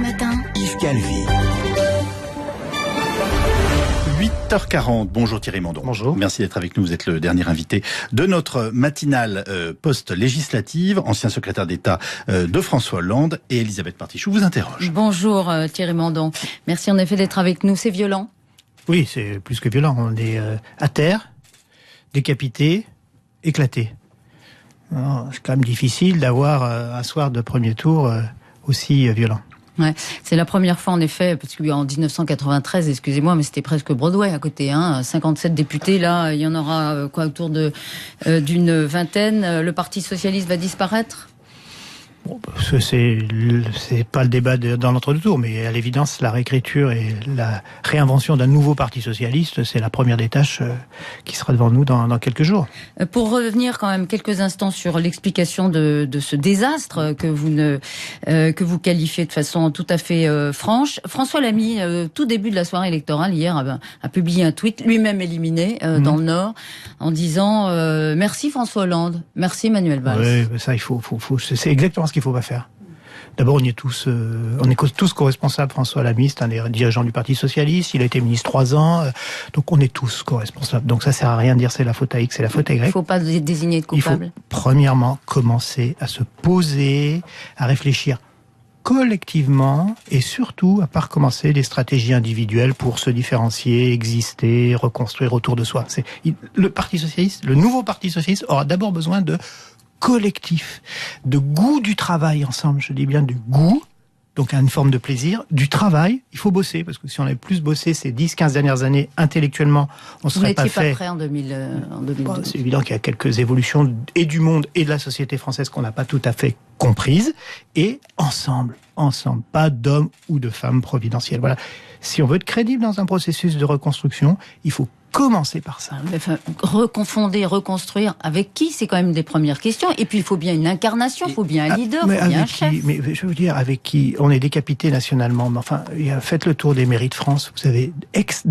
matin, Yves Calvi. 8h40. Bonjour Thierry Mandon. Bonjour. Merci d'être avec nous. Vous êtes le dernier invité de notre matinale post-législative, ancien secrétaire d'État de François Hollande, et Elisabeth Partichou vous interroge. Bonjour Thierry Mandon. Merci en effet d'être avec nous. C'est violent? Oui, c'est plus que violent. On est à terre, décapité, éclaté. C'est quand même difficile d'avoir un soir de premier tour aussi violent. Ouais, c'est la première fois en effet, parce qu'en 1993, excusez-moi, mais c'était presque Broadway à côté, 57 députés, là, il y en aura autour d'une vingtaine. Le Parti socialiste va disparaître? Bon, c'est pas le débat dans l'entre-deux tours, mais à l'évidence, la réécriture et la réinvention d'un nouveau parti socialiste, c'est la première des tâches qui sera devant nous dans quelques jours. Pour revenir quand même quelques instants sur l'explication de ce désastre que vous qualifiez de façon tout à fait franche, François Lamy, tout début de la soirée électorale hier, a publié un tweet, lui-même éliminé dans le Nord, en disant merci François Hollande, merci Manuel Valls. Oui, ça c'est exactement ce qu'il faut pas faire. D'abord, on est tous co-responsables. François Lamy, c'est un des dirigeants du Parti Socialiste. Il a été ministre 3 ans. Donc, on est tous co-responsables. Donc, ça sert à rien de dire c'est la faute à X, c'est la faute à Y. Il ne faut pas désigner de coupable. Il faut, premièrement, commencer à se poser, à réfléchir collectivement et surtout à pas recommencer des stratégies individuelles pour se différencier, exister, reconstruire autour de soi. Le Parti Socialiste, le nouveau Parti Socialiste aura d'abord besoin de collectif, de goût du travail ensemble, je dis bien du goût, donc une forme de plaisir, du travail, il faut bosser, parce que si on avait plus bossé ces 10-15 dernières années intellectuellement, on serait pas fait... Vous n'étiez pas prêt en 2012. C'est évident qu'il y a quelques évolutions et du monde et de la société française qu'on n'a pas tout à fait comprises, et ensemble, pas d'hommes ou de femmes providentielles. Voilà. Si on veut être crédible dans un processus de reconstruction, il faut commencer par ça. Enfin, reconfonder, reconstruire, avec qui? C'est quand même des premières questions. Et puis, il faut bien une incarnation, il faut bien un leader, il faut bien un chef. Mais je veux dire, avec qui? On est décapité nationalement. Mais enfin, faites le tour des mairies de France. Vous avez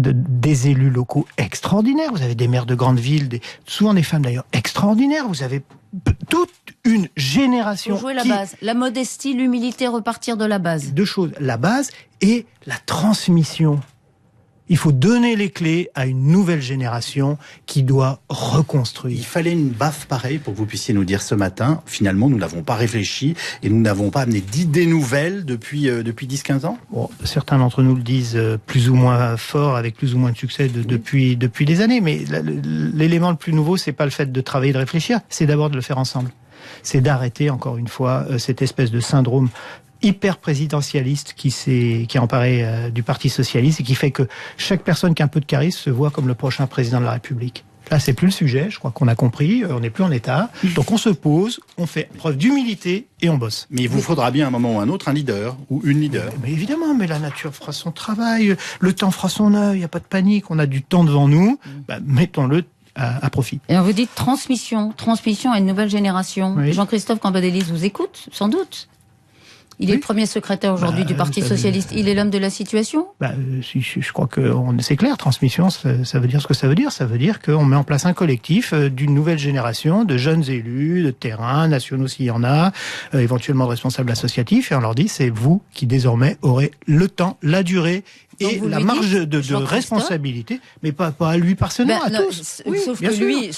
des élus locaux extraordinaires. Vous avez des maires de grandes villes, souvent des femmes d'ailleurs, extraordinaires. Vous avez toute une génération. Pour jouer la base. La modestie, l'humilité, repartir de la base. Deux choses. La base et la transmission. Il faut donner les clés à une nouvelle génération qui doit reconstruire. Il fallait une baffe pareille pour que vous puissiez nous dire ce matin, finalement, nous n'avons pas réfléchi et nous n'avons pas amené d'idées nouvelles depuis 10-15 ans. Bon, certains d'entre nous le disent plus ou moins fort, avec plus ou moins de succès depuis des années. Mais l'élément le plus nouveau, c'est pas le fait de travailler, de réfléchir, c'est d'abord de le faire ensemble. C'est d'arrêter, encore une fois, cette espèce de syndrome hyper présidentialiste qui a emparé du Parti Socialiste et qui fait que chaque personne qui a un peu de charisme se voit comme le prochain président de la République. Là, c'est plus le sujet, je crois qu'on a compris, on n'est plus en état. Donc on se pose, on fait preuve d'humilité et on bosse. Mais il vous faudra bien à un moment ou à un autre un leader ou une leader. Mais évidemment, mais la nature fera son travail, le temps fera son œuvre, il n'y a pas de panique, on a du temps devant nous, mettons-le à profit. Et on vous dit transmission à une nouvelle génération. Oui. Jean-Christophe Cambadélis vous écoute, sans doute. Il est le premier secrétaire aujourd'hui du Parti Socialiste. Il est l'homme de la situation? Je crois que c'est clair, transmission, ça veut dire ce que ça veut dire. Ça veut dire qu'on met en place un collectif d'une nouvelle génération de jeunes élus, de terrain, nationaux s'il y en a, éventuellement de responsables associatifs, et on leur dit, c'est vous qui désormais aurez le temps, la durée et la marge de responsabilité, mais pas à lui personnellement, à tous. Sauf que lui,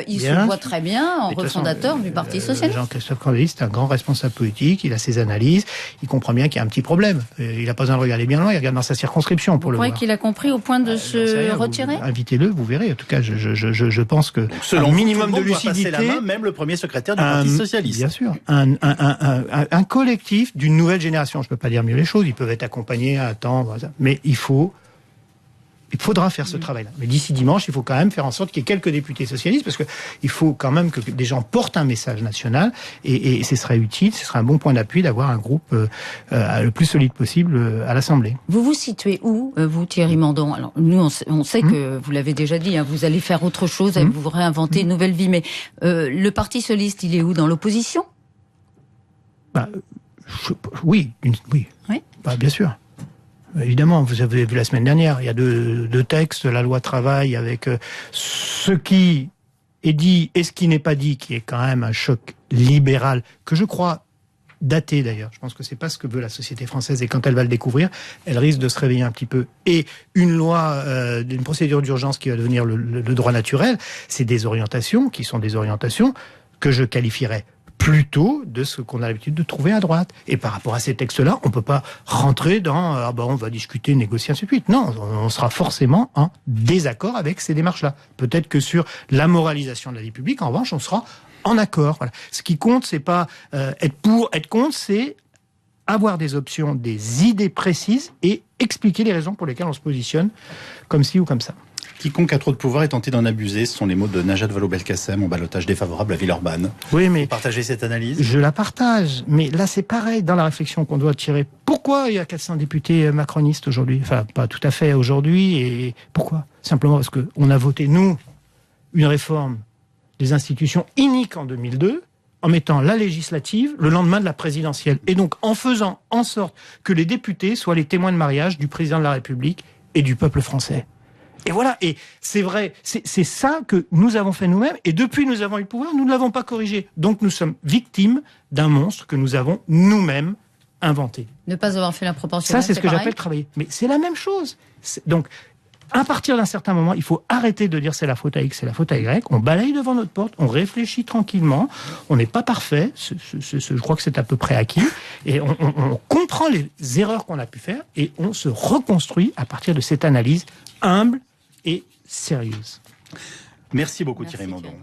il se voit très bien en refondateur du Parti Socialiste. Jean-Christophe Cambadélis, c'est un grand responsable politique, il a ses analyses, il comprend bien qu'il y a un petit problème. Il n'a pas besoin de regarder bien loin, il regarde dans sa circonscription pour le voir. Vous croyez qu'il a compris au point de se retirer? Invitez-le, vous verrez. En tout cas, je pense que selon un minimum de passer lucidité, la main, même le premier secrétaire du Parti Socialiste. Bien sûr. Un collectif d'une nouvelle génération. Je peux pas dire mieux les choses. Ils peuvent être accompagnés à temps. Mais il faudra faire ce travail-là. Mais d'ici dimanche, il faut quand même faire en sorte qu'il y ait quelques députés socialistes, parce que il faut quand même que des gens portent un message national, et ce serait utile, ce serait un bon point d'appui d'avoir un groupe le plus solide possible à l'Assemblée. Vous vous situez où, vous, Thierry Mandon? Alors, nous, on sait que, vous l'avez déjà dit, vous allez faire autre chose, vous réinventer une nouvelle vie, mais le Parti Socialiste, il est où? Dans l'opposition? Oui. Bien sûr. Évidemment, vous avez vu la semaine dernière, il y a deux textes, la loi travail avec ce qui est dit et ce qui n'est pas dit, qui est quand même un choc libéral que je crois daté d'ailleurs. Je pense que c'est pas ce que veut la société française et quand elle va le découvrir, elle risque de se réveiller un petit peu. Et une loi, d'une procédure d'urgence qui va devenir le droit naturel, c'est des orientations qui sont des orientations que je qualifierais plutôt de ce qu'on a l'habitude de trouver à droite. Et par rapport à ces textes-là, on peut pas rentrer dans on va discuter, négocier, ainsi de suite. Non, on sera forcément en désaccord avec ces démarches-là. Peut-être que sur la moralisation de la vie publique, en revanche, on sera en accord. Voilà. Ce qui compte, c'est pas être pour, être contre, c'est avoir des options, des idées précises et expliquer les raisons pour lesquelles on se positionne comme ci ou comme ça. Quiconque a trop de pouvoir est tenté d'en abuser. Ce sont les mots de Najat Vallaud-Belkacem en ballotage défavorable à Villeurbanne. Oui, mais vous partagez cette analyse? Je la partage, mais là c'est pareil dans la réflexion qu'on doit tirer. Pourquoi il y a 400 députés macronistes aujourd'hui? Enfin, pas tout à fait aujourd'hui. Et pourquoi? Simplement parce que on a voté nous une réforme des institutions inique en 2002. En mettant la législative le lendemain de la présidentielle. Et donc en faisant en sorte que les députés soient les témoins de mariage du président de la République et du peuple français. Et voilà, et c'est vrai, c'est ça que nous avons fait nous-mêmes, et depuis nous avons eu le pouvoir, nous ne l'avons pas corrigé. Donc nous sommes victimes d'un monstre que nous avons nous-mêmes inventé. Ne pas avoir fait la proportion. Ça, c'est ce que j'appelle travailler. Mais c'est la même chose. Donc, à partir d'un certain moment, il faut arrêter de dire c'est la faute à X, c'est la faute à Y. On balaye devant notre porte, on réfléchit tranquillement. On n'est pas parfait. Je crois que c'est à peu près acquis. Et on comprend les erreurs qu'on a pu faire et on se reconstruit à partir de cette analyse humble et sérieuse. Merci beaucoup Thierry Mandon.